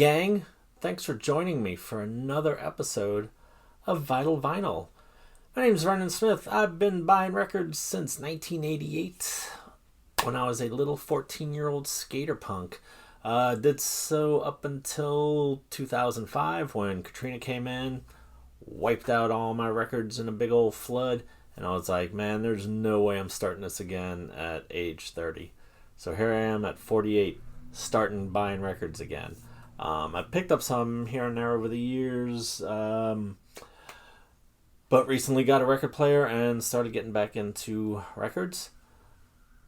gang. Thanks for joining me for another episode of Vital Vinyl. My name's Vernon Smith. I've been buying records since 1988 when I was a little 14-year-old skater punk. Did so up until 2005 when Katrina came in, wiped out all my records in a big old flood, and I was like, man, there's no way I'm starting this again at age 30. So here I am at 48, starting buying records again. I picked up some here and there over the years, but recently got a record player and started getting back into records.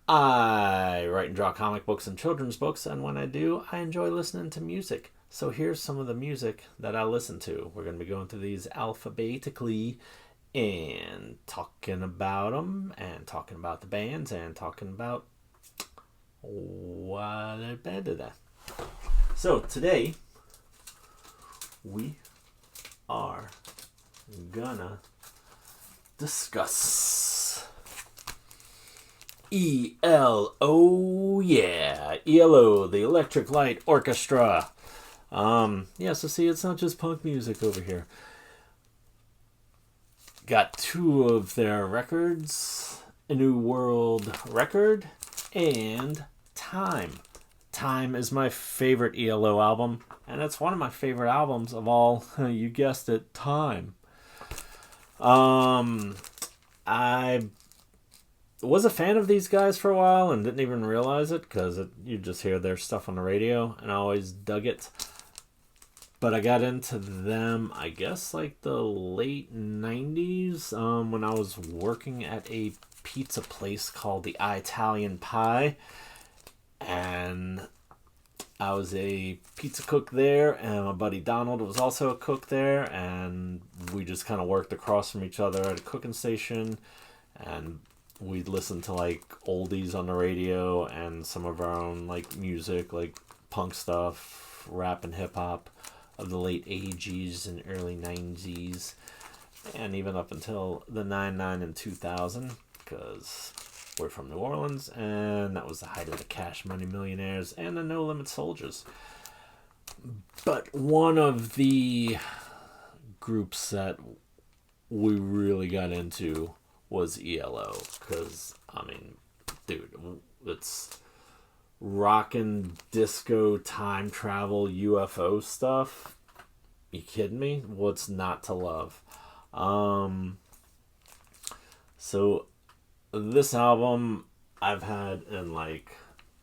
I write and draw comic books and children's books, and when I do, I enjoy listening to music. So here's some of the music that I listen to. We're going to be going through these alphabetically and talking about them, and talking about the bands, and talking about what I did that. So today we are gonna discuss ELO, ELO, the Electric Light Orchestra. So see, it's not just punk music over here. Got two of their records, A New World Record and Time. Time is my favorite ELO album, and it's one of my favorite albums of all, you guessed it, time. I was a fan of these guys for a while and didn't even realize it because you just hear their stuff on the radio, and I always dug it. But I got into them, I guess, like the late 90s when I was working at a pizza place called the Italian Pie. And I was a pizza cook there, and my buddy Donald was also a cook there, and we just kind of worked across from each other at a cooking station, and we'd listen to like oldies on the radio and some of our own like music, like punk stuff, rap and hip hop of the late 80s and early 90s, and even up until the 99 and 2000, because we're from New Orleans, and that was the height of the Cash Money Millionaires and the No Limit Soldiers. But one of the groups that we really got into was ELO, because, I mean, dude, it's rockin' disco, time travel, UFO stuff. You kidding me? What's not to love? So this album I've had in like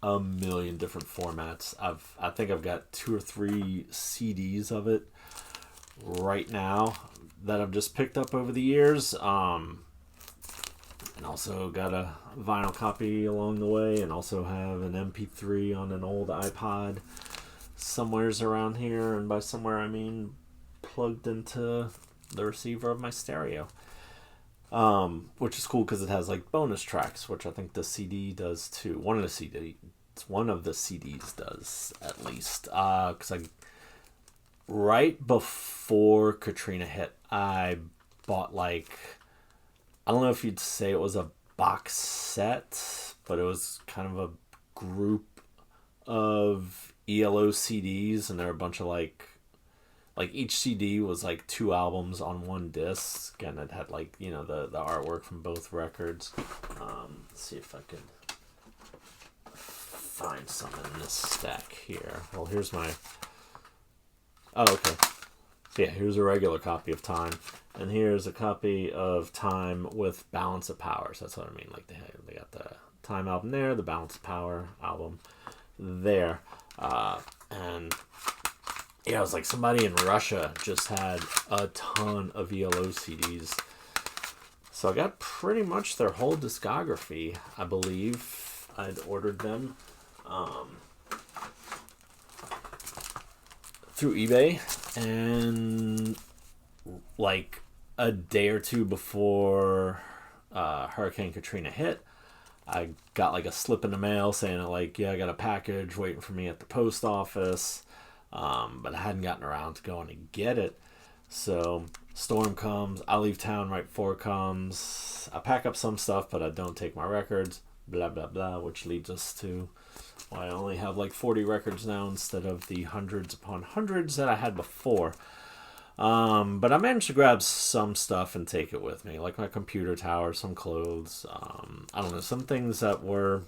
a million different formats. I think I've got 2 or 3 CDs of it right now that I've just picked up over the years. And also got a vinyl copy along the way, and also have an MP3 on an old iPod somewheres around here, and by somewhere I mean plugged into the receiver of my stereo. Which is cool because it has like bonus tracks, which I think the CD does too. One of the CDs does, at least. Because right before Katrina hit, I bought like, I don't know if you'd say it was a box set, but it was kind of a group of ELO CDs, and there were a bunch of like each CD was like 2 albums on one disc, and it had like, you know, the artwork from both records. Let's see if I could find some in this stack here. Well, here's my... Oh, okay. So yeah, here's a regular copy of Time, and here's a copy of Time with Balance of Power. So that's what I mean. Like they got the Time album there, the Balance of Power album there, and yeah, it was like somebody in Russia just had a ton of ELO CDs. So I got pretty much their whole discography, I believe. I'd ordered them through eBay, and like a day or two before Hurricane Katrina hit, I got like a slip in the mail saying like, yeah, I got a package waiting for me at the post office. But I hadn't gotten around to going to get it. So storm comes, I leave town right before it comes. I pack up some stuff, but I don't take my records. blah blah blah, which leads us to why I only have like 40 records now instead of the hundreds upon hundreds that I had before. But I managed to grab some stuff and take it with me, like my computer tower, some clothes. I don't know, some things that were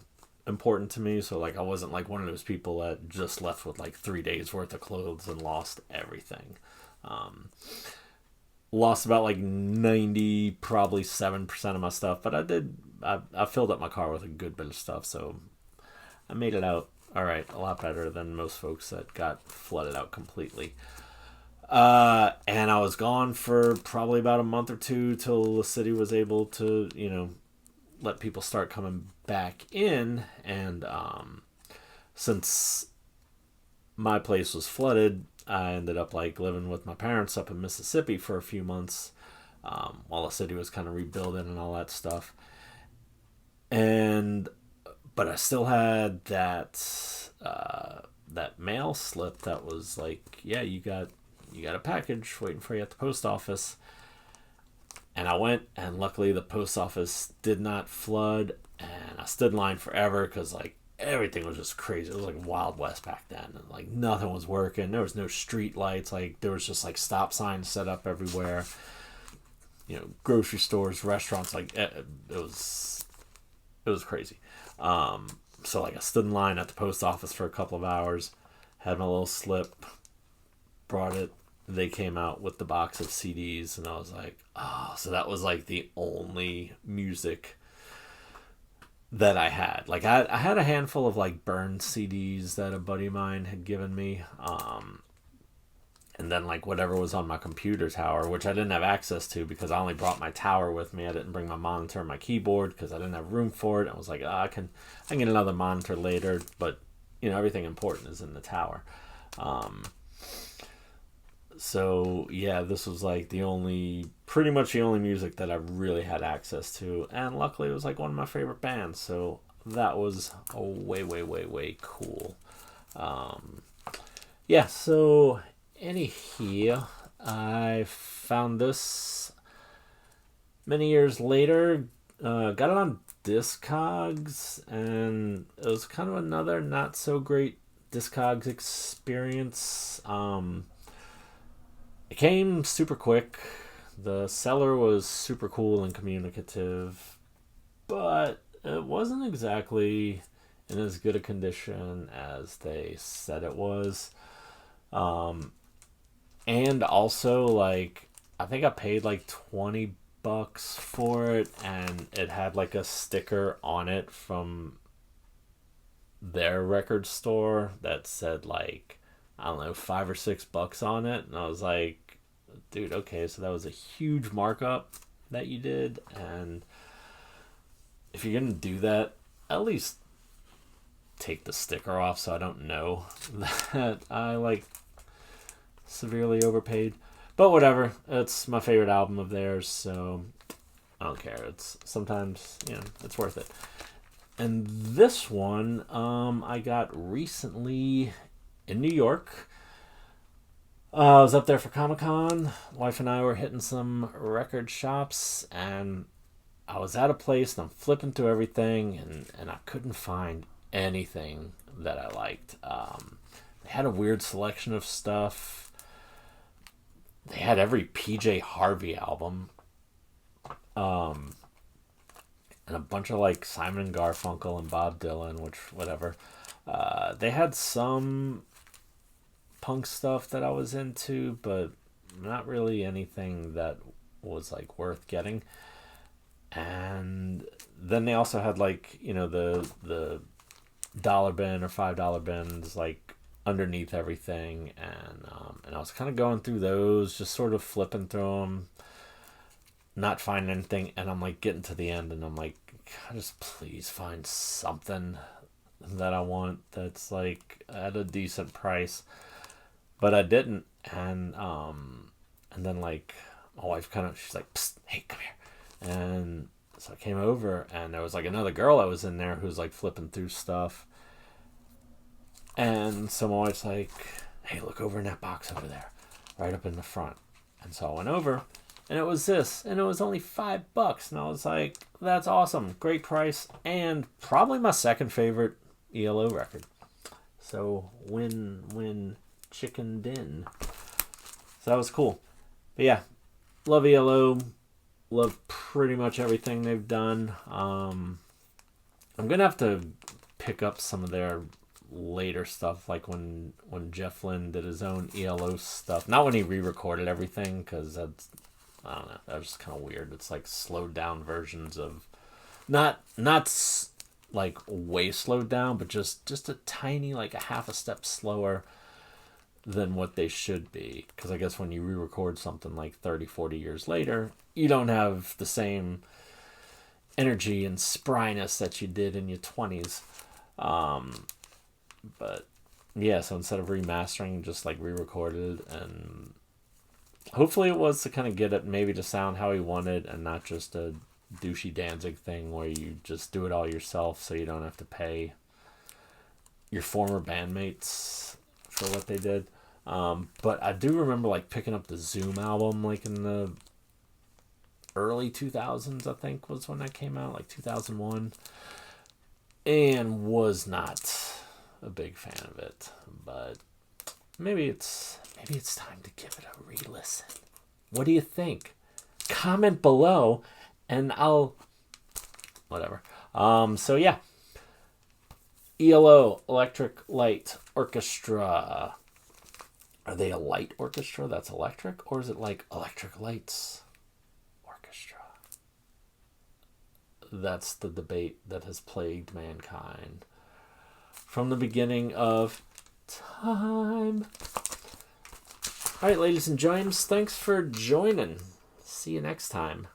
important to me. So like I wasn't like one of those people that just left with like 3 days worth of clothes and lost everything. Lost about like 90, probably 7% of my stuff, but I filled up my car with a good bit of stuff, so I made it out all right, a lot better than most folks that got flooded out completely. And I was gone for probably about a month or two till the city was able to, let people start coming back in. And since my place was flooded, I ended up like living with my parents up in Mississippi for a few months while the city was kind of rebuilding and all that stuff. But I still had that mail slip that was like, yeah, you got a package waiting for you at the post office. And I went, and luckily the post office did not flood, and I stood in line forever because like everything was just crazy. It was like Wild West back then, and like nothing was working. There was no street lights. Like there was just like stop signs set up everywhere. Grocery stores, restaurants. Like it was crazy. So like I stood in line at the post office for a couple of hours, had my little slip, brought it. They came out with the box of CDs, and I was like, oh, so that was like the only music that I had. Like I had a handful of like burned CDs that a buddy of mine had given me. And then like whatever was on my computer tower, which I didn't have access to because I only brought my tower with me. I didn't bring my monitor and my keyboard because I didn't have room for it. I was like, I can get another monitor later, but everything important is in the tower. So yeah, this was like pretty much the only music that I really had access to, and luckily it was like one of my favorite bands, so that was way cool. Yeah, so anyhow, I found this many years later, got it on Discogs, and it was kind of another not so great Discogs experience. It came super quick. The seller was super cool and communicative, but it wasn't exactly in as good a condition as they said it was. And also, like, I think I paid like $20 for it, and it had like a sticker on it from their record store that said like, I don't know, $5 or $6 on it. And I was like, dude, okay, so that was a huge markup that you did. And if you're going to do that, at least take the sticker off so I don't know that I like severely overpaid. But whatever, it's my favorite album of theirs, so I don't care. It's sometimes, it's worth it. And this one, I got recently in New York. I was up there for Comic-Con. Wife and I were hitting some record shops, and I was at a place, and I'm flipping through everything, and I couldn't find anything that I liked. They had a weird selection of stuff. They had every PJ Harvey album. And a bunch of like Simon and Garfunkel and Bob Dylan, which whatever. They had some punk stuff that I was into, but not really anything that was like worth getting. And then they also had like, the dollar bin or $5 bins like underneath everything, and I was kind of going through those, just sort of flipping through them, not finding anything, and I'm like getting to the end, and I'm like, can I just please find something that I want that's like at a decent price? But I didn't, and then like my wife she's like, psst, hey, come here, and so I came over, and there was like another girl that was in there who was like flipping through stuff, and so my wife's like, hey, look over in that box over there, right up in the front, and so I went over, and it was this, and it was only $5, and I was like, that's awesome, great price, and probably my second favorite ELO record. So win chicken din. So that was cool. But yeah, love ELO, love pretty much everything they've done. I'm gonna have to pick up some of their later stuff, like when Jeff Lynne did his own ELO stuff. Not when he re-recorded everything, because that's, I don't know, that was just kind of weird. It's like slowed down versions of, not like way slowed down, but just a tiny, like a half a step slower than what they should be. Because I guess when you re-record something like 30-40 years later, you don't have the same energy and spryness that you did in your 20s. But yeah, so instead of remastering, just like re-recorded, and hopefully it was to kind of get it maybe to sound how he wanted, and not just a douchey Danzig thing where you just do it all yourself so you don't have to pay your former bandmates for what they did. But I do remember like picking up the Zoom album like in the early 2000s, I think was when that came out, like 2001, and was not a big fan of it. But maybe it's time to give it a re-listen. What do you think? Comment below and I'll whatever. So yeah, ELO, Electric Light Orchestra. Are they a light orchestra that's electric, or is it like Electric Lights Orchestra? That's the debate that has plagued mankind from the beginning of time. All right, ladies and gents, thanks for joining. See you next time.